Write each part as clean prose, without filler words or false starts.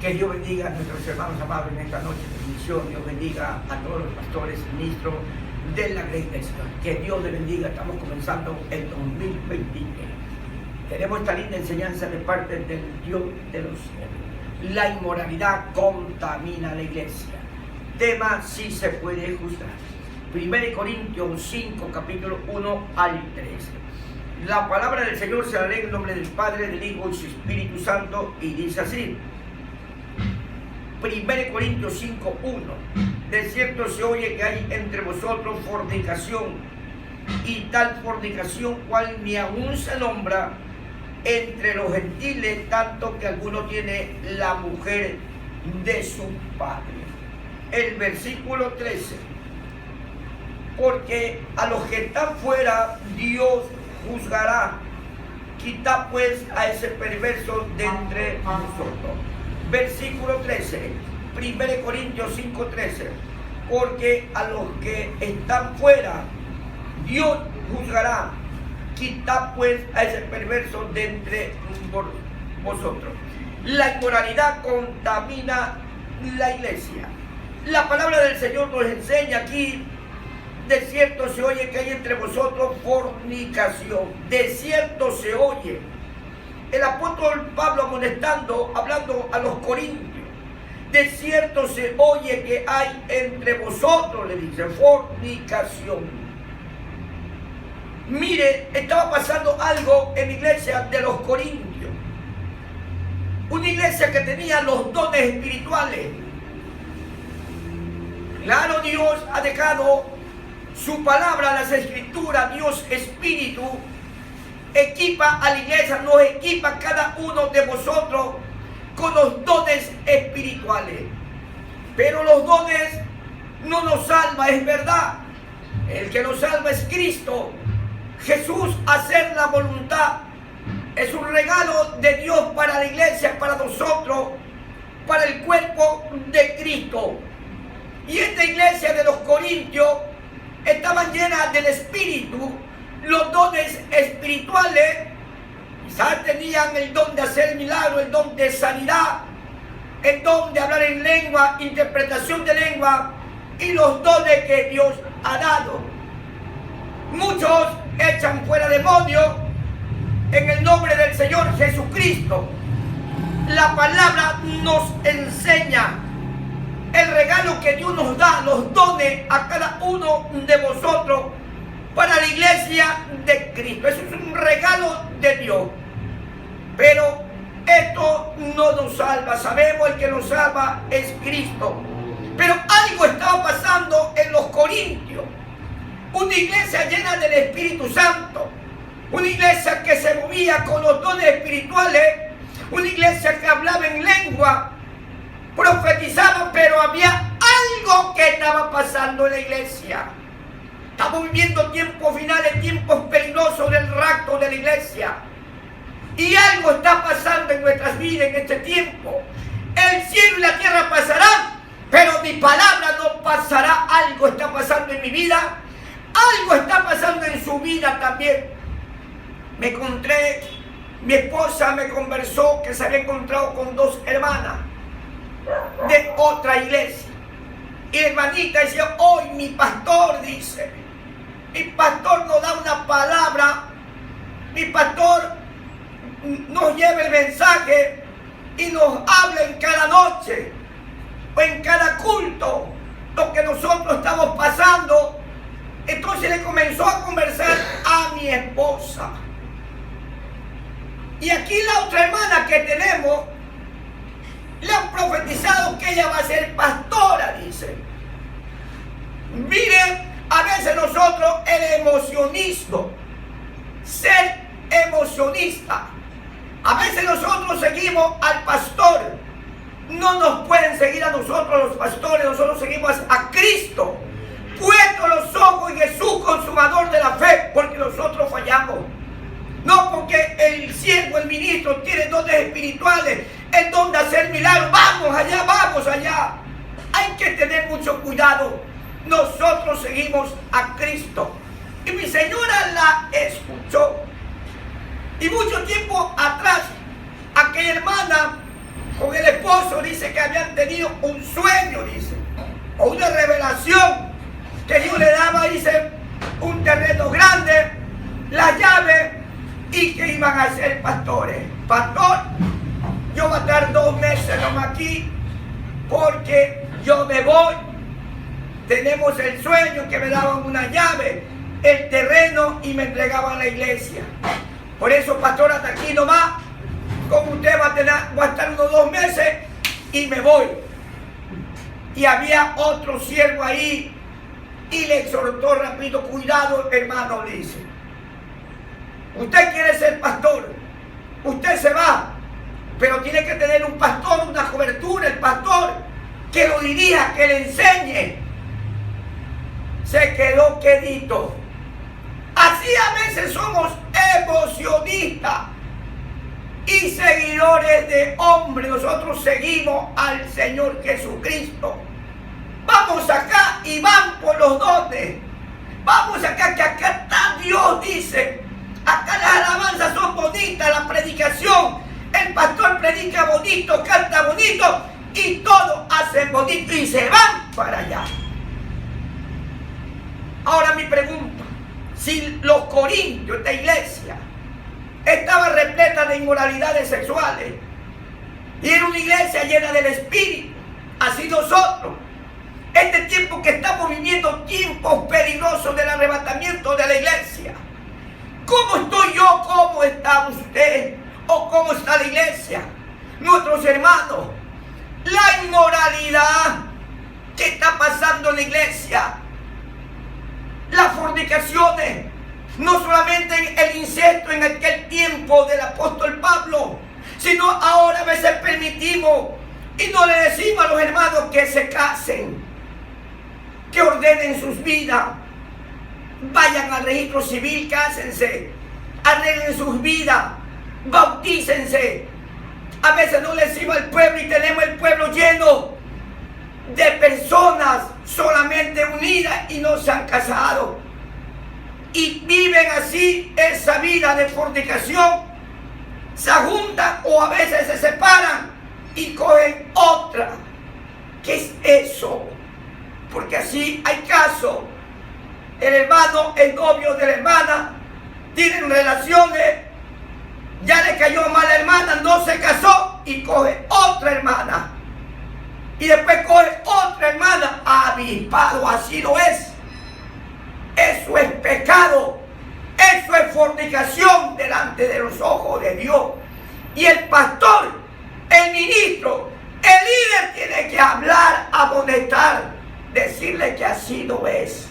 Que Dios bendiga a nuestros hermanos amados en esta noche de bendición. Dios bendiga a todos los pastores y ministros de la Gran Iglesia. Que Dios les bendiga. Estamos comenzando el 2020. Tenemos esta linda enseñanza de parte del Dios de los cielos. La inmoralidad contamina a la iglesia. Tema: si se puede juzgar. 1 Corintios 5, capítulo 1 al 13. La palabra del Señor se la lee en el nombre del Padre, del Hijo y su Espíritu Santo, y dice así. 1 Corintios 5, 1. De cierto se oye que hay entre vosotros fornicación, y tal fornicación cual ni aún se nombra entre los gentiles, tanto que alguno tiene la mujer de su padre. El versículo 13. Porque a los que están fuera Dios juzgará. Quita pues a ese perverso de entre nosotros. Versículo 13, 1 Corintios 5, 13. Porque a los que están fuera Dios juzgará. Quita pues a ese perverso de entre vosotros. La inmoralidad contamina la iglesia. La palabra del Señor nos enseña aquí: de cierto se oye que hay entre vosotros fornicación. De cierto se oye. El apóstol Pablo amonestando, hablando a los corintios. De cierto se oye que hay entre vosotros, le dice, fornicación. Mire, estaba pasando algo en la iglesia de los corintios. Una iglesia que tenía los dones espirituales. Claro, Dios ha dejado su palabra, las escrituras. Dios Espíritu equipa a la iglesia, nos equipa cada uno de vosotros con los dones espirituales. Pero los dones no nos salva, es verdad. El que nos salva es Cristo. Jesús, hacer la voluntad, es un regalo de Dios para la iglesia, para nosotros, para el cuerpo de Cristo. Y esta iglesia de los corintios estaban llenas del Espíritu, los dones espirituales. Quizás tenían el don de hacer milagros, el don de sanidad, el don de hablar en lengua, interpretación de lengua, y los dones que Dios ha dado. Muchos echan fuera demonios en el nombre del Señor Jesucristo. La palabra nos enseña el regalo que Dios nos da, los dones a cada uno de vosotros para la iglesia de Cristo. Eso es un regalo de Dios. Pero esto no nos salva. Sabemos el que nos salva es Cristo. Pero algo estaba pasando en los corintios. Una iglesia llena del Espíritu Santo. Una iglesia que se movía con los dones espirituales. Una iglesia que hablaba en lengua, profetizaba, pero había algo que estaba pasando en la iglesia. Estamos viviendo tiempos finales, tiempos peligrosos del rapto de la iglesia. Y algo está pasando en nuestras vidas en este tiempo. El cielo y la tierra pasarán, pero mi palabra no pasará. Algo está pasando en mi vida. Algo está pasando en su vida también. Me encontré, mi esposa me conversó que se había encontrado con dos hermanas de otra iglesia. Y la hermanita decía: hoy mi pastor, dice, mi pastor nos da una palabra, mi pastor nos lleva el mensaje y nos habla en cada noche o en cada culto lo que nosotros estamos pasando. Entonces le comenzó a conversar a mi esposa. Y aquí la otra hermana que tenemos, le han profetizado que ella va a ser pastora, dice. Miren, a veces nosotros, el emocionista, ser emocionista, a veces nosotros seguimos al pastor. No nos pueden seguir a nosotros los pastores, nosotros seguimos a Cristo. Puesto los ojos en Jesús, consumador de la fe, porque nosotros fallamos. No porque el siervo, el ministro, tiene dones espirituales, el don de hacer milagros. Vamos allá, vamos allá. Hay que tener mucho cuidado. Nosotros seguimos a Cristo. Y mi señora la escuchó. Y mucho tiempo atrás, aquella hermana con el esposo dice: dice que habían tenido un sueño, dice, o una revelación, que Dios le daba, dice, un terreno grande, la llave, y que iban a ser pastores. Pastor, yo voy a estar 2 meses nomás aquí, porque yo me voy. Tenemos el sueño que me daban una llave, el terreno, y me entregaban la iglesia. Por eso, pastor, hasta aquí nomás, con usted va a estar unos 2 meses y me voy. Y había otro siervo ahí y le exhortó rápido: cuidado, hermano, le dice, usted quiere ser pastor, usted se va, pero tiene que tener un pastor, una cobertura, el pastor que lo dirija, que le enseñe. Se quedó quedito. Así a veces somos emocionistas y seguidores de hombres. Nosotros seguimos al Señor Jesucristo. Vamos acá y van por los dones. Vamos acá, que acá está Dios, dice. Acá las alabanzas son bonitas, la predicación. El pastor predica bonito, canta bonito y todo hacen bonito y se van para allá. Ahora mi pregunta: si los corintios, esta iglesia, estaba repleta de inmoralidades sexuales y era una iglesia llena del Espíritu, así nosotros, este tiempo que estamos viviendo, tiempos peligrosos del arrebatamiento de la iglesia, ¿cómo estoy yo? ¿Cómo está usted? ¿O cómo está la iglesia? Nuestros hermanos, la inmoralidad que está pasando en la iglesia, las fornicaciones, no solamente el incesto en aquel tiempo del apóstol Pablo, sino ahora a veces permitimos y no le decimos a los hermanos que se casen, que ordenen sus vidas, vayan al registro civil, cásense, arreglen sus vidas, bautícense. A veces no le decimos al pueblo y tenemos el pueblo lleno de personas solamente unidas y no se han casado. Y viven así esa vida de fornicación. Se juntan o a veces se separan y cogen otra. ¿Qué es eso? Porque así hay casos. El hermano, el novio de la hermana, tienen relaciones, ya le cayó mal a la hermana, no se casó y coge otra hermana. Y después coge otra hermana, avispado, así no es. Eso es pecado, eso es fornicación delante de los ojos de Dios. Y el pastor, el ministro, el líder tiene que hablar, amonestar, decirle que así no es.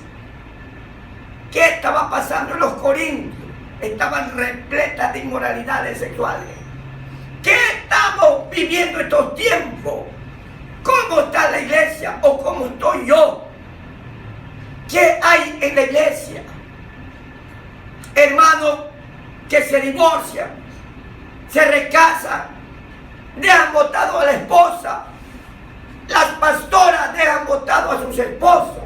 ¿Qué estaba pasando en los corintios? Estaban repletas de inmoralidades sexuales. ¿Qué estamos viviendo estos tiempos? ¿Cómo está la iglesia? ¿O cómo estoy yo? ¿Qué hay en la iglesia? Hermanos que se divorcian, se recasan, dejan botado a la esposa. Las pastoras dejan botado a sus esposos.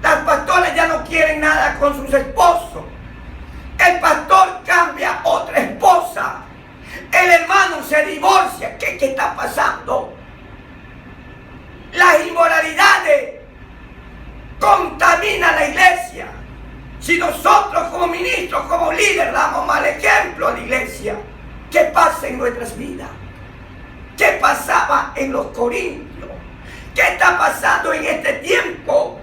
Las pastoras ya no quieren nada con sus esposos. El pastor cambia otra esposa. El hermano se divorcia. ¿Qué está pasando? Las inmoralidades contaminan la iglesia. Si nosotros como ministros, como líderes, damos mal ejemplo a la iglesia, ¿qué pasa en nuestras vidas? ¿Qué pasaba en los corintios? ¿Qué está pasando en este tiempo?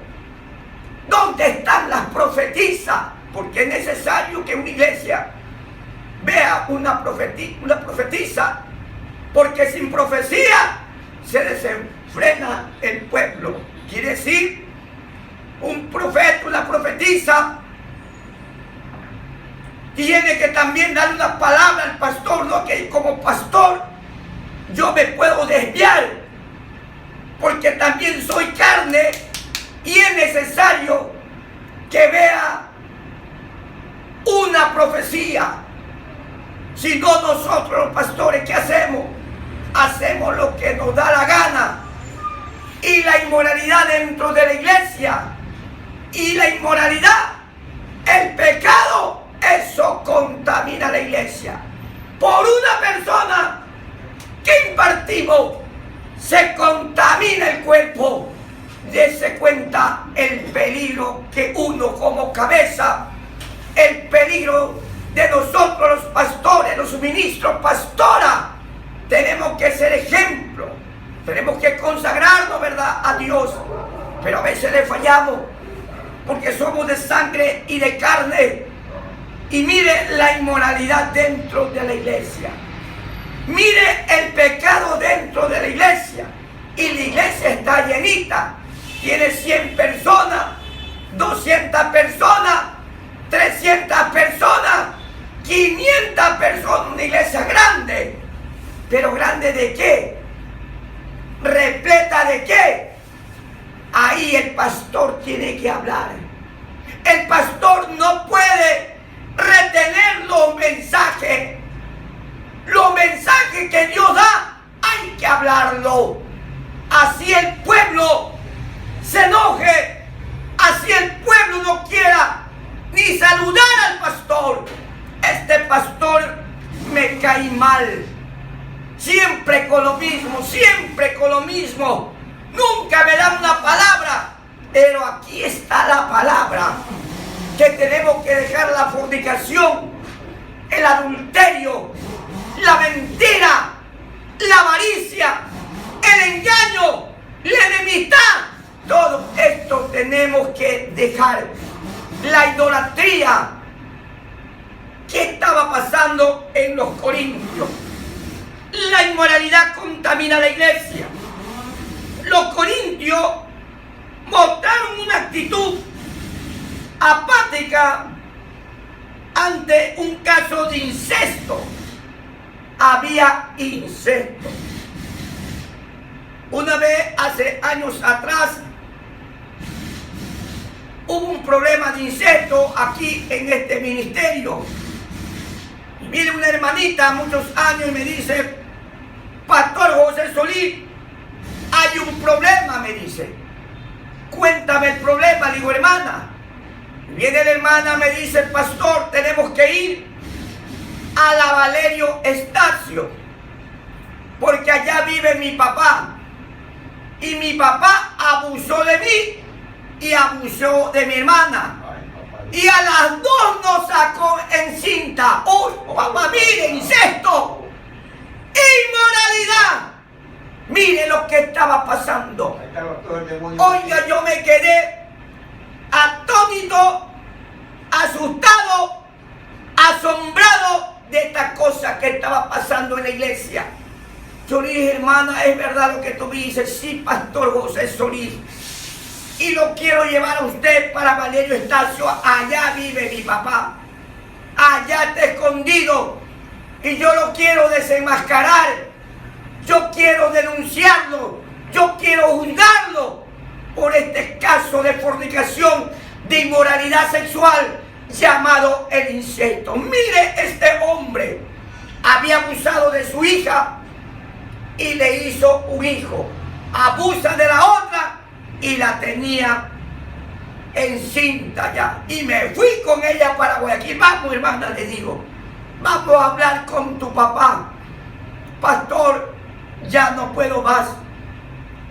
¿Dónde están las profetisas? Porque es necesario que una iglesia vea una profetisa, porque sin profecía se desenfrena el pueblo. Quiere decir, un profeta, una profetisa, tiene que también darle una palabra al pastor, no que como pastor yo me puedo desviar, porque también soy carne y es necesario que vea una profecía. Si no, nosotros los pastores, ¿qué hacemos? Hacemos lo que nos da la gana. Y la inmoralidad dentro de la iglesia, y la inmoralidad, el pecado, eso contamina la iglesia. Por una persona que impartimos se contamina el cuerpo, dése cuenta el peligro que uno como cabeza, el peligro de nosotros los pastores, los ministros, pastora, tenemos que ser ejemplo, tenemos que consagrarnos, ¿verdad?, a Dios, pero a veces le fallamos, porque somos de sangre y de carne. Y mire la inmoralidad dentro de la iglesia. Mire el pecado dentro de la iglesia. Y la iglesia está llenita. Tiene 100 personas, 200 personas, 300 personas, 500 personas. Una iglesia grande. ¿Pero grande de qué? ¿Repleta de qué? Ahí el pastor tiene que hablar. El pastor no puede retener los mensajes que Dios da, hay que hablarlo. Así el pueblo se enoje, así el pueblo no quiera ni saludar al pastor. Este pastor me cae mal, siempre con lo mismo, nunca me da una palabra, pero aquí está la palabra. Que tenemos que dejar la fornicación, el adulterio, la mentira, la avaricia, el engaño, la enemistad. Todo esto tenemos que dejar. La idolatría. ¿Qué estaba pasando en los Corintios? La inmoralidad contamina la iglesia. Los corintios mostraron una actitud apática ante un caso de incesto. Había incesto. Una vez, hace años atrás, hubo un problema de incesto aquí en este ministerio. Y viene una hermanita, muchos años, y me dice: Pastor José Solís, hay un problema, me dice. Cuéntame el problema. Le digo: hermana. Viene la hermana, me dice: pastor, tenemos que ir a la Valerio Estacio, porque allá vive mi papá. Y mi papá abusó de mí y abusó de mi hermana. Y a las dos nos sacó en cinta. ¡Oh, papá, mire, incesto! ¡Inmoralidad! Mire lo que estaba pasando. Oiga, yo me quedé atónito, asustado, asombrado de esta cosa que estaba pasando en la iglesia. Yo le dije: hermana, ¿es verdad lo que tú me dices? Sí, pastor José Solís. Y lo quiero llevar a usted para Valerio Estacio. Allá vive mi papá. Allá está escondido. Y yo lo quiero desenmascarar. Yo quiero denunciarlo. Yo quiero juzgarlo por este caso de fornicación, de inmoralidad sexual llamado el incesto. Mire, este hombre había abusado de su hija y le hizo un hijo. Abusa de la otra y la tenía encinta ya. Y me fui con ella para Guayaquil. Vamos, hermana, le digo, vamos a hablar con tu papá. Pastor, ya no puedo más.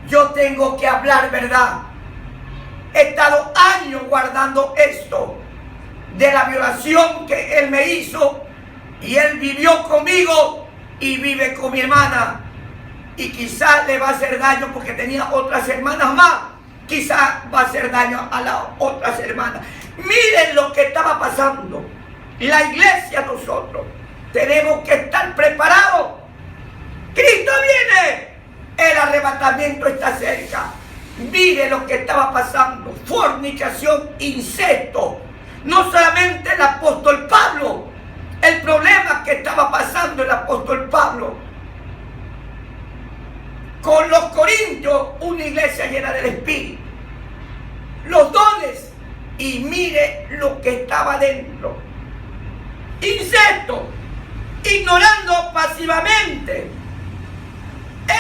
Yo tengo que hablar verdad. He estado años guardando esto de la violación que él me hizo, y él vivió conmigo y vive con mi hermana, y quizás le va a hacer daño porque tenía otras hermanas más. Quizás va a hacer daño a las otras hermanas. Miren lo que estaba pasando. La iglesia, nosotros tenemos que estar preparados. Cristo viene. El arrebatamiento está cerca. Mire lo que estaba pasando. Fornicación, incesto. No solamente el apóstol Pablo. El problema que estaba pasando el apóstol Pablo con los corintios, una iglesia llena del Espíritu, los dones, y mire lo que estaba dentro. Incesto, ignorando pasivamente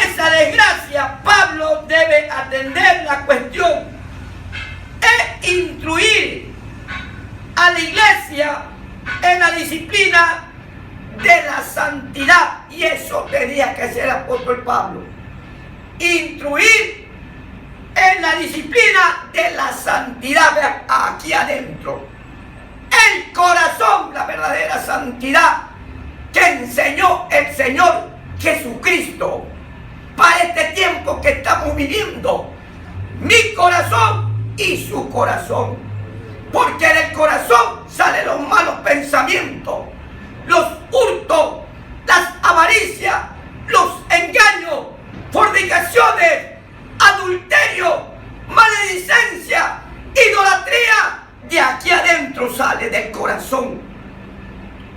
esa desgracia. Pablo debe atender la cuestión e instruir a la iglesia en la disciplina de la santidad, y eso tenía que ser el apóstol Pablo. instruir en la disciplina de la santidad. Vean, aquí adentro, el corazón, la verdadera santidad que enseñó el Señor Jesucristo para este tiempo que estamos viviendo. Mi corazón y su corazón, porque del corazón salen los malos pensamientos, los hurtos, las avaricias, los engaños, fornicaciones, adulterio, maledicencia, idolatría. De aquí adentro sale del corazón.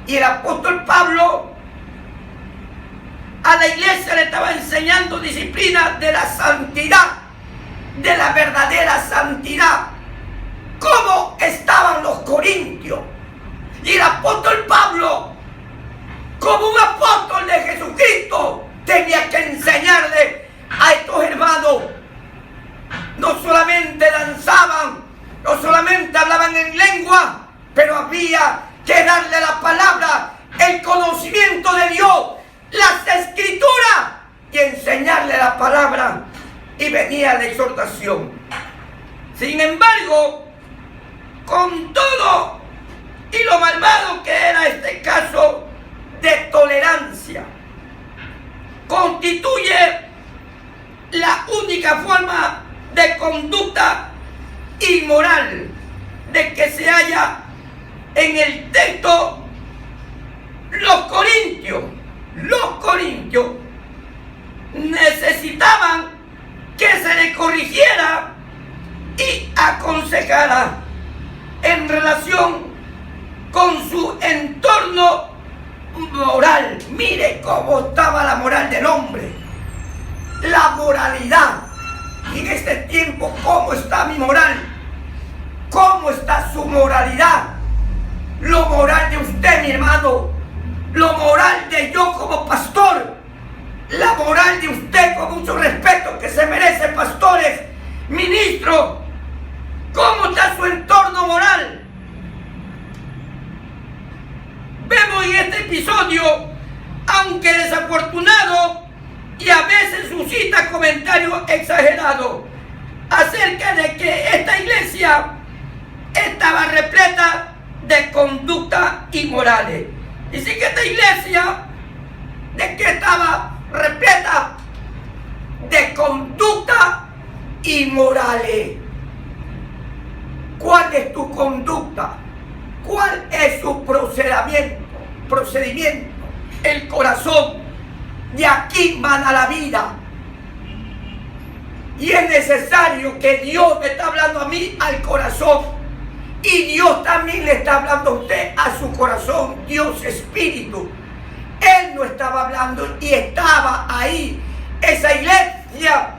Y el apóstol Pablo a la iglesia le estaba enseñando disciplina de la santidad, de la verdadera santidad. ¿Cómo estaban los corintios? Y el apóstol Pablo, como un apóstol de Jesucristo, tenía que enseñarle a estos hermanos. No solamente danzaban, no solamente hablaban en lengua, pero había que darle la palabra, el conocimiento de Dios, las escrituras, y enseñarle la palabra. Y venía la exhortación. Sin embargo, con todo y lo malvado que era este caso de tolerancia, constituye la única forma de conducta inmoral de que se halla en el texto. Los corintios necesitaban que se les corrigiera y aconsejara en relación con su entorno moral. Mire cómo estaba la moral del hombre, la moralidad. Y en este tiempo, ¿cómo está mi moral? ¿Cómo está su moralidad? Lo moral de usted, mi hermano, lo moral de yo como pastor, la moral de usted con mucho respeto que se merece, pastores, ministros. ¿Cómo está su entorno moral? Vemos en este episodio, aunque desafortunado y a veces suscita comentarios exagerados acerca de que esta iglesia estaba repleta de conductas inmorales. Dice que esta iglesia de que estaba repleta de conductas inmorales. ¿Cuál es tu conducta? ¿Cuál es su procedimiento? El corazón. De aquí mana la vida. Y es necesario que Dios me está hablando a mí al corazón. Y Dios también le está hablando a usted a su corazón. Dios Espíritu. Él no estaba hablando y estaba ahí. Esa iglesia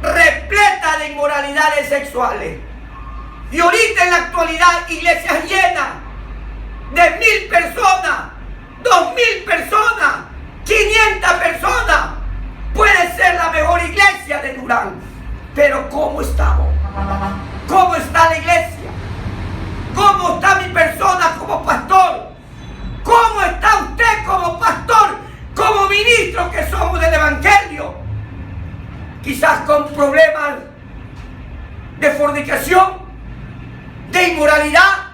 repleta de inmoralidades sexuales. Y ahorita en la actualidad, iglesias llenas de 1000 personas, 2000 personas, 500 personas. Puede ser la mejor iglesia de Durán. Pero ¿cómo estamos? ¿Cómo está la iglesia? ¿Cómo está mi persona como pastor? ¿Cómo está usted como pastor, como ministro que somos del Evangelio? Quizás con problemas de fornicación, de inmoralidad,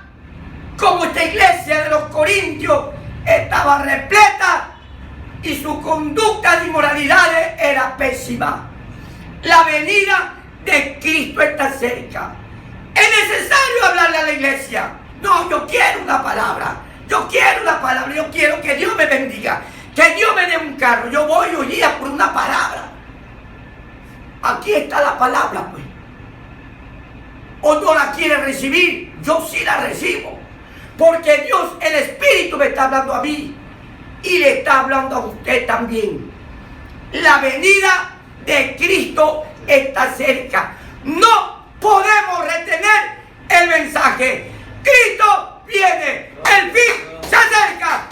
como esta iglesia de los Corintios estaba repleta y su conducta de inmoralidades era pésima. La venida de Cristo está cerca. Es necesario hablarle a la iglesia. No, yo quiero una palabra. Yo quiero que Dios me bendiga, que Dios me dé un carro. Yo voy hoy día por una palabra. Aquí está la palabra, pues. O no la quiere recibir, yo sí la recibo. Porque Dios, el Espíritu, me está hablando a mí y le está hablando a usted también. La venida de Cristo está cerca. No podemos retener el mensaje. Cristo viene, el fin se acerca.